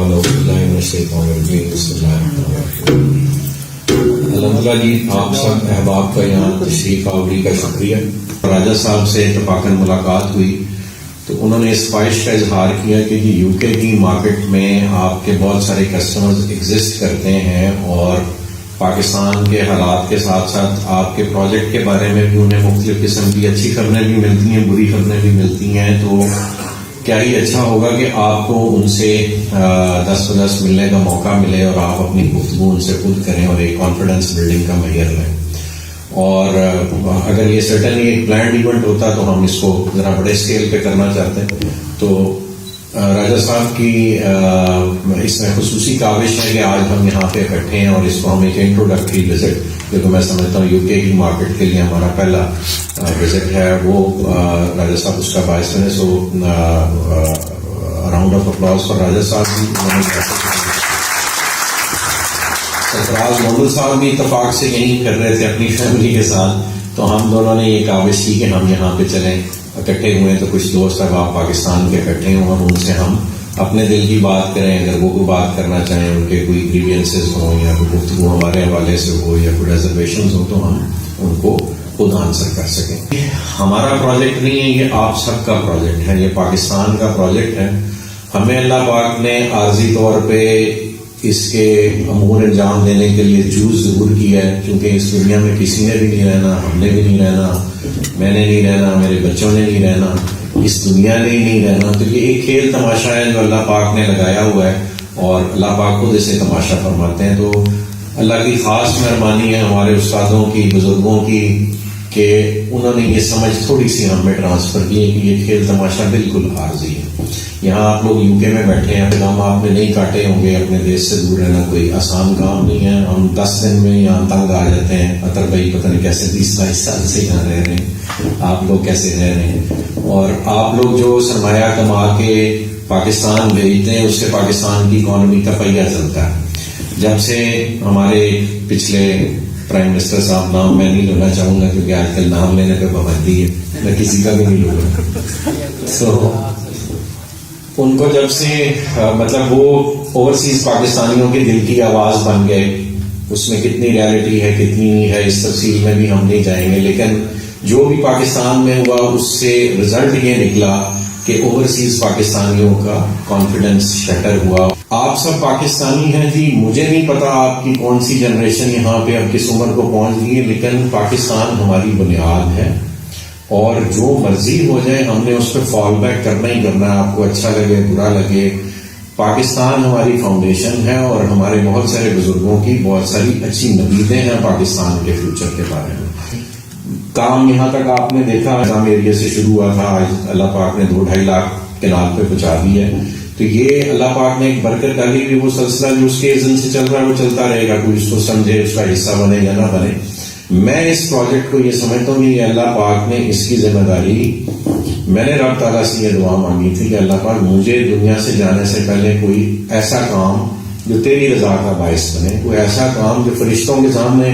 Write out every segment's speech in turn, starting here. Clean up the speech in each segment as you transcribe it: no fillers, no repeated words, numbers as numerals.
الحمدللہ جی، آپ سب احباب کا یہاں تشریف آوری کا شکریہ. راجہ صاحب سے اتفاقاً ملاقات ہوئی تو انہوں نے اس خواہش کا اظہار کیا کہ یو کے کی مارکیٹ میں آپ کے بہت سارے کسٹمرز ایگزسٹ کرتے ہیں اور پاکستان کے حالات کے ساتھ ساتھ آپ کے پروجیکٹ کے بارے میں بھی انہیں مختلف قسم کی اچھی خبریں بھی ملتی ہیں، بری خبریں بھی ملتی ہیں. تو کیا ہی اچھا ہوگا کہ آپ کو ان سے 10 ملنے کا موقع ملے اور آپ اپنی گفتگو ان سے خود کریں اور ایک کانفیڈنس بلڈنگ کا معیار لیں. اور اگر یہ سرٹنلی ایک پلانڈ ایونٹ ہوتا تو ہم اس کو ذرا بڑے اسکیل پہ کرنا چاہتے ہیں. تو راجہ صاحب کی اس میں خصوصی کاوش ہے کہ آج ہم یہاں پہ اکٹھے ہیں اور اس کو ہم ایک انٹروڈکٹری وزٹ، جو کہ میں سمجھتا ہوں یو کے کی مارکیٹ کے لیے ہمارا پہلا وزٹ ہے، وہ راجہ صاحب اس کا باعث بنے. سو راؤنڈ آف اپلاز فار راجہ صاحب. سرفراز محمد صاحب بھی اتفاق سے یہیں کر رہے تھے اپنی فیملی کے ساتھ، تو ہم دونوں نے یہ کاوش کی کہ ہم یہاں پہ چلیں. اکٹھے ہوئے تو کچھ دوست احباب پاکستان کے اکٹھے ہوں اور ان سے ہم اپنے دل کی بات کریں. اگر وہ کوئی بات کرنا چاہیں، ان کے کوئی گریوینسز ہوں یا کوئی گفتگو ہمارے حوالے سے ہو یا کوئی ریزرویشنز ہو، تو ہم ان کو خود آنسر کر سکیں. ہمارا پروجیکٹ نہیں ہے، یہ آپ سب کا پروجیکٹ ہے، یہ پاکستان کا پروجیکٹ ہے. ہمیں اللہ پاک نے عارضی طور پہ اس کے امور انجام دینے کے لیے چوز ضرور کیا ہے، کیونکہ اس دنیا میں کسی نے بھی نہیں رہنا، ہم نے بھی نہیں رہنا، میں نے نہیں رہنا، میرے بچوں نے نہیں رہنا، اس دنیا نے ہی نہیں رہنا. تو یہ ایک کھیل تماشا ہے جو اللہ پاک نے لگایا ہوا ہے اور اللہ پاک خود اسے تماشا فرماتے ہیں. تو اللہ کی خاص مہربانی ہے ہمارے استادوں کی، بزرگوں کی، کہ انہوں نے یہ سمجھ تھوڑی سی ہم میں ٹرانسفر کی ہے کہ یہ کھیل تماشا بالکل عارضی ہے. یہاں آپ لوگ یو کے میں بیٹھے ہیں، پیغام آپ نے نہیں کاٹے ہوں گے. اپنے دیش سے دور رہنا کوئی آسان کام نہیں ہے. ہم 10 دن میں یہاں تنگ آ جاتے ہیں. اطہر بھائی پتہ نہیں کیسے 20-22 سال سے یہاں رہ رہے ہیں، آپ لوگ کیسے رہ رہے ہیں. اور آپ لوگ جو سرمایہ کما کے پاکستان بھیجتے ہیں، اس سے پاکستان کی اکانومی کا پہیہ چلتا ہے. جب سے ہمارے پچھلے پرائم منسٹر صاحب، نام میں نہیں لینا چاہوں گا کیونکہ آج کل نام لینے پہ پابندی ہے، میں کسی کا بھی نہیں لوں گا. سو ان کو جب سے مطلب وہ اوورسیز پاکستانیوں کے دل کی آواز بن گئے. اس میں کتنی ریالٹی ہے کتنی نہیں ہے اس تفصیل میں بھی ہم نہیں جائیں گے، لیکن جو بھی پاکستان میں ہوا اس سے رزلٹ یہ نکلا کہ اوورسیز پاکستانیوں کا کانفیڈنس شٹر ہوا. آپ سب پاکستانی ہیں جی، مجھے نہیں پتا آپ کی کون سی جنریشن یہاں پہ اب کس عمر کو پہنچ گئی ہے، لیکن پاکستان ہماری بنیاد ہے اور جو مرضی ہو جائے ہم نے اس پہ فال بیک کرنا ہی کرنا ہے. آپ کو اچھا لگے برا لگے، پاکستان ہماری فاؤنڈیشن ہے اور ہمارے بہت سارے بزرگوں کی بہت ساری اچھی نویدیں ہیں پاکستان کے فیوچر کے بارے میں. کام یہاں تک آپ نے دیکھا نظام ایریا سے شروع ہوا تھا، آج اللہ پاک نے 2-2.5 لاکھ کنال پہ پہنچا دی ہے. تو یہ اللہ پاک نے ایک برکت ڈالی ہوئی، وہ سلسلہ جو اس کے اذن سے چل رہا ہے وہ چلتا رہے گا. کوئی اس کو سمجھے، اس کا حصہ بنے یا نہ بنے. میں اس پروجیکٹ کو یہ سمجھتا ہوں کہ اللہ پاک نے اس کی ذمہ داری، میں نے رب تعالیٰ سے یہ دعا مانگی تھی کہ اللہ پاک مجھے دنیا سے جانے سے پہلے کوئی ایسا کام جو تیری رضا کا باعث بنے، کوئی ایسا کام جو فرشتوں کے سامنے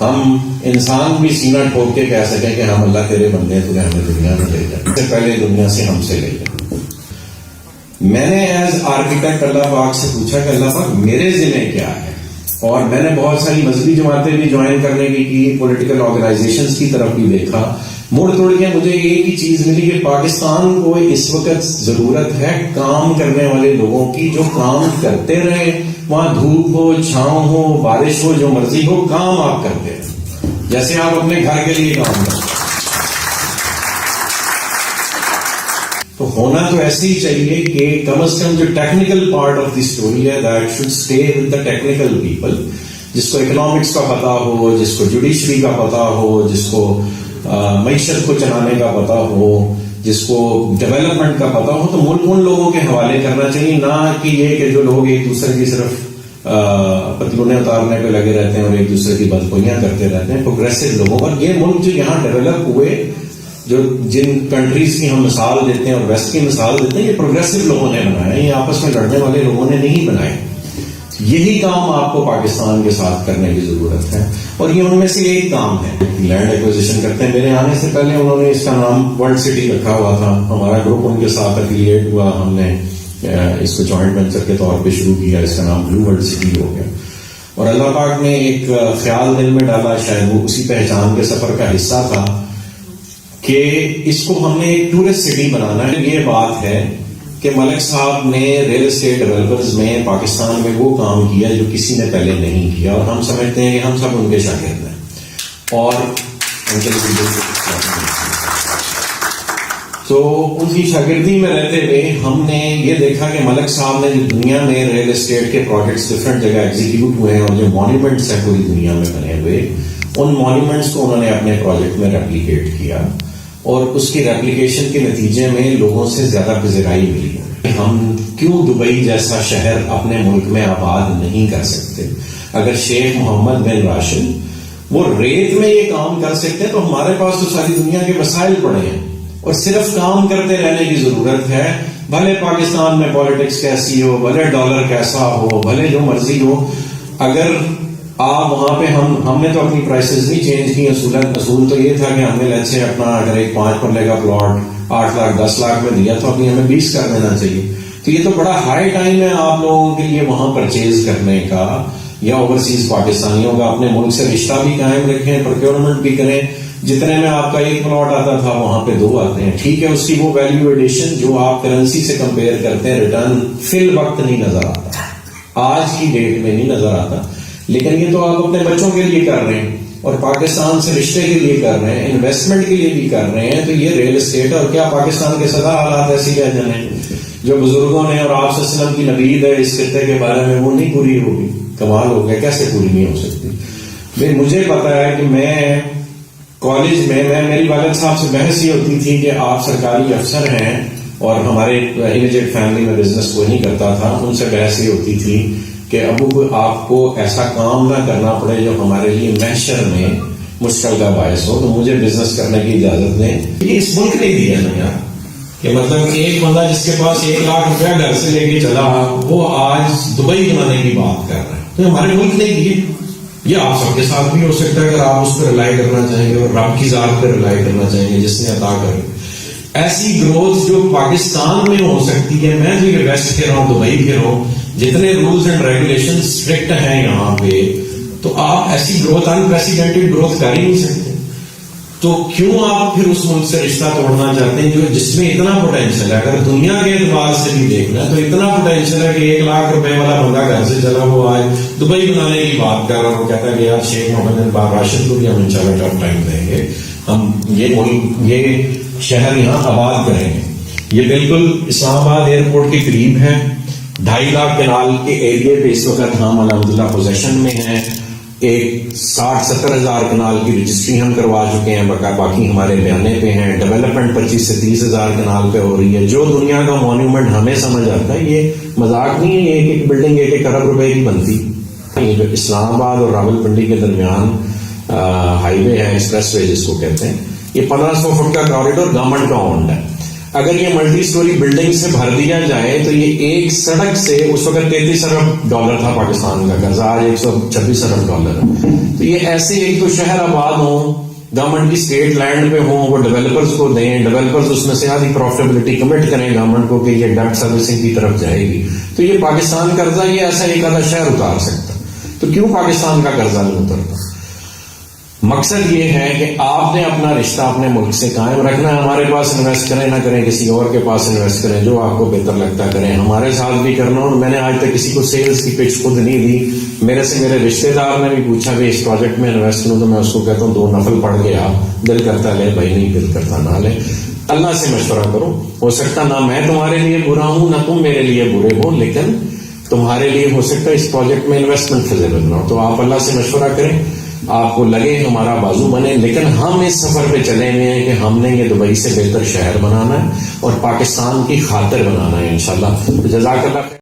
ہم انسان بھی سینہ ٹھوک کے کہہ سکیں کہ ہم اللہ تیرے بندے ہیں، تو ہمیں دنیا میں لے جائیں، سے پہلے دنیا سے ہم سے لے جائیں. میں نے ایز آرکیٹیکٹ اللہ پاک سے پوچھا کہ اللہ پاک میرے ذمہ کیا ہے، اور میں نے بہت ساری مذہبی جماعتیں بھی جوائن کرنے کی، پولیٹیکل آرگنائزیشنز کی طرف بھی دیکھا. مڑ توڑ کے مجھے ایک ہی چیز ملی کہ پاکستان کو اس وقت ضرورت ہے کام کرنے والے لوگوں کی، جو کام کرتے رہے، وہاں دھوپ ہو، چھاؤں ہو، بارش ہو، جو مرضی ہو، کام آپ کرتے رہے جیسے آپ اپنے گھر کے لیے کام کرتے. تو ہونا تو ایسے ہی چاہیے کہ کم از کم جو technical part of the story ہے that should stay with the technical people, جس کو اکنامکس کا پتا ہو، جس کو جوڈیشری کا پتا ہو، جس کو معیشت کو چلانے کا پتا ہو، جس کو ڈیولپمنٹ کا پتا ہو. تو ملک ان لوگوں کے حوالے کرنا چاہیے، نہ کہ یہ کہ جو لوگ ایک دوسرے کی صرف پتلونے اتارنے پہ لگے رہتے ہیں اور ایک دوسرے کی بدخوئیاں کرتے رہتے ہیں. پروگریسو لوگوں، اور یہ ملک جو یہاں ڈیولپ ہوئے، جو جن کنٹریز کی ہم مثال دیتے ہیں اور ویسٹ کی مثال دیتے ہیں، یہ پروگریسو لوگوں نے بنایا، یہ آپس میں لڑنے والے لوگوں نے نہیں بنائے. یہی کام آپ کو پاکستان کے ساتھ کرنے کی ضرورت ہے، اور یہ ان میں سے ایک کام ہے. لینڈ ایکوزیشن کرتے ہیں. میرے آنے سے پہلے انہوں نے اس کا نام ورلڈ سٹی رکھا ہوا تھا. ہمارا گروپ ان کے ساتھ افیلیٹ ہوا، ہم نے اس کو جوائنٹ وینچر کے طور پہ شروع کیا، اس کا نام بلو ورلڈ سٹی ہو گیا. اور اللہ پاک نے ایک خیال دل میں ڈالا، شاید وہ اسی پہچان کے سفر کا حصہ تھا، کہ اس کو ہم نے ایک ٹورسٹ سٹی بنانا ہے. یہ بات ہے کہ ملک صاحب نے ریئل اسٹیٹ ڈیولپرز میں پاکستان میں وہ کام کیا جو کسی نے پہلے نہیں کیا، اور ہم سمجھتے ہیں کہ ہم سب ان کے شاگرد ہیں اور ان کے تو ان کی شاگردی میں رہتے ہوئے ہم نے یہ دیکھا کہ ملک صاحب نے جو دنیا میں ریئل اسٹیٹ کے پروجیکٹس ڈفرینٹ جگہ ایگزیکیوٹ ہوئے ہیں اور جو مانیومنٹس ہیں پوری دنیا میں بنے ہوئے، ان مانیومنٹس کو انہوں نے اپنے پروجیکٹ میں ریپلیکیٹ کیا، اور اس کی ریپلیکیشن کے نتیجے میں لوگوں سے زیادہ پذیرائی ملی. ہم کیوں دبئی جیسا شہر اپنے ملک میں آباد نہیں کر سکتے؟ اگر شیخ محمد بن راشد وہ ریت میں یہ کام کر سکتے ہیں تو ہمارے پاس تو ساری دنیا کے وسائل پڑے ہیں، اور صرف کام کرتے رہنے کی ضرورت ہے. بھلے پاکستان میں پالیٹکس کیسی ہو، بھلے ڈالر کیسا ہو، بھلے جو مرضی ہو، اگر آپ وہاں پہ ہم نے تو اپنی پرائسز نہیں چینج کی. اصول تو یہ تھا کہ ہمیں لیٹس اپنا اگر ایک 5 مرلے کا پلاٹ 8 لاکھ 10 لاکھ میں دیا تو ابھی ہمیں 20 کر دینا چاہیے. تو یہ تو بڑا ہائی ٹائم ہے آپ لوگوں کے لیے وہاں پرچیز کرنے کا، یا اوورسیز پاکستانیوں کا اپنے ملک سے رشتہ بھی قائم رکھیں، پروکیورمنٹ بھی کریں. جتنے میں آپ کا ایک پلاٹ آتا تھا وہاں پہ 2 آتے ہیں، ٹھیک ہے، اس کی وہ ویلیو ایڈیشن جو آپ کرنسی سے کمپیئر کرتے ہیں ریٹرن فی الوقت نہیں نظر آتا، آج کی ڈیٹ میں نہیں نظر آتا. لیکن یہ تو آپ اپنے بچوں کے لیے کر رہے ہیں اور پاکستان سے رشتے کے لیے کر رہے ہیں، انویسٹمنٹ کے لیے بھی کر رہے ہیں. تو یہ ریئل اسٹیٹ، اور کیا پاکستان کے سزا حالات ایسی رہ جانے جو بزرگوں نے اور آپ صلی اللہ علیہ وسلم کی نوید ہے اس خطے کے بارے میں وہ نہیں پوری ہوگی؟ کمال ہو گیا، کیسے پوری نہیں ہو سکتی؟ بھائی مجھے پتا ہے کہ میں کالج میں میری والد صاحب سے بحث یہ ہوتی تھی کہ آپ سرکاری افسر ہیں اور ہمارے امیجیٹ فیملی میں بزنس کوئی نہیں کرتا تھا. ان سے بحث یہ ہوتی تھی کہ ابو آپ کو ایسا کام نہ کرنا پڑے جو ہمارے لیے محشر میں مشکل کا باعث ہو، تو مجھے بزنس کرنے کی اجازت دیں. یہ اس ملک نے دیا نا یار، کہ مطلب ایک بندہ جس کے پاس 1 لاکھ روپیہ گھر سے لے کے چلا وہ آج دبئی بنانے کی بات کر رہا ہے. تو ہمارے ملک نے دیے. یہ آپ سب کے ساتھ بھی ہو سکتا ہے اگر آپ اس پہ ریلائی کرنا چاہیں گے اور رب کی ذات پہ ریلائی کرنا چاہیں گے جس نے عطا کر. ایسی گروتھ جو پاکستان میں ہو سکتی ہے، میں جو یہ ویسٹ کہہ رہا ہوں، دبئی کہہ رہا ہوں، جتنے رولز اینڈ ریگولیشن اسٹرکٹ ہیں یہاں پہ، تو آپ ایسی گروتھ انپریسیڈنٹڈ گروتھ کر ہی نہیں سکتے. تو کیوں آپ پھر اس ملک سے رشتہ توڑنا چاہتے ہیں جس میں اتنا پوٹینشیل ہے؟ اگر دنیا کے اعتبار سے بھی دیکھنا ہے تو اتنا پوٹینشیل ہے کہ 1 لاکھ روپے والا بندہ گھر سے چلا وہ آج دبئی بنانے کی بات کر رہا ہے. وہ کہتا ہے کہ یار شیخ محمد بن راشد کو بھی ہم انشاءاللہ ٹف ٹائم دیں گے، ہم یہ ملک یہ شہر یہاں آباد کریں گے. یہ بالکل اسلام آباد ایئرپورٹ کے قریب ہے. 2.5 لاکھ کنال کے ایریے پہ اس وقت ہم الحمدللہ پوزیشن میں ہیں. ایک 60-70 ہزار کنال کی رجسٹری ہم کروا چکے ہیں، باقی ہمارے بیانے پہ ہیں. ڈیولپمنٹ 25 سے 30 ہزار کنال پہ ہو رہی ہے. جو دنیا کا مانیومنٹ ہمیں سمجھ آتا ہے، یہ مذاق نہیں ہے، ایک بلڈنگ 1 ارب روپے کی بنتی. جو اسلام آباد اور راول پنڈی کے درمیان ہائی وے ہے، ایکسپریس وے جس کو کہتے ہیں، یہ 1500 فٹ کا کوریڈور گورنمنٹ کا اونڈ ہے. اگر یہ ملٹی سٹوری بلڈنگ سے بھر دیا جائے تو یہ ایک سڑک سے، اس وقت 33 ارب ڈالر تھا پاکستان کا قرضہ، آج 126 ارب ڈالر ہے. تو یہ ایسے ایک تو شہر آباد ہوں، گورنمنٹ کی اسٹیٹ لینڈ پہ ہوں، وہ ڈیولپرز کو دیں، ڈیولپرز اس میں سے آدھی پروفیٹیبلٹی کمٹ کریں گورنمنٹ کو کہ یہ ڈیٹ سروسنگ کی طرف جائے گی. تو یہ پاکستان قرضہ یہ ایسا ایک آدھا شہر اتار سکتا. تو کیوں پاکستان کا قرضہ نہیں اترتا؟ مقصد یہ ہے کہ آپ نے اپنا رشتہ اپنے ملک سے قائم رکھنا ہے. ہمارے پاس انویسٹ کریں، نہ کریں کسی اور کے پاس انویسٹ کریں، جو آپ کو بہتر لگتا کریں. ہمارے ساتھ بھی کرنا. اور میں نے آج تک کسی کو سیلز کی پچ خود نہیں دی. میرے سے میرے رشتے دار نے بھی پوچھا کہ اس پروجیکٹ میں انویسٹ کروں، تو میں اس کو کہتا ہوں 2 نفل پڑھ کے آپ، دل کرتا لے بھائی، نہیں دل کرتا نہ لے. اللہ سے مشورہ کرو. ہو سکتا نہ میں تمہارے لیے برا ہوں نہ تم میرے لیے برے ہو، لیکن تمہارے لیے ہو سکتا ہے اس پروجیکٹ میں انویسٹمنٹ فیزیبل نہ ہو. تو آپ اللہ سے مشورہ کریں، آپ کو لگے ہمارا بازو بنے. لیکن ہم اس سفر پہ چلے ہوئے ہیں کہ ہم نے یہ دبئی سے بہتر شہر بنانا ہے اور پاکستان کی خاطر بنانا ہے انشاءاللہ. جزاک اللہ.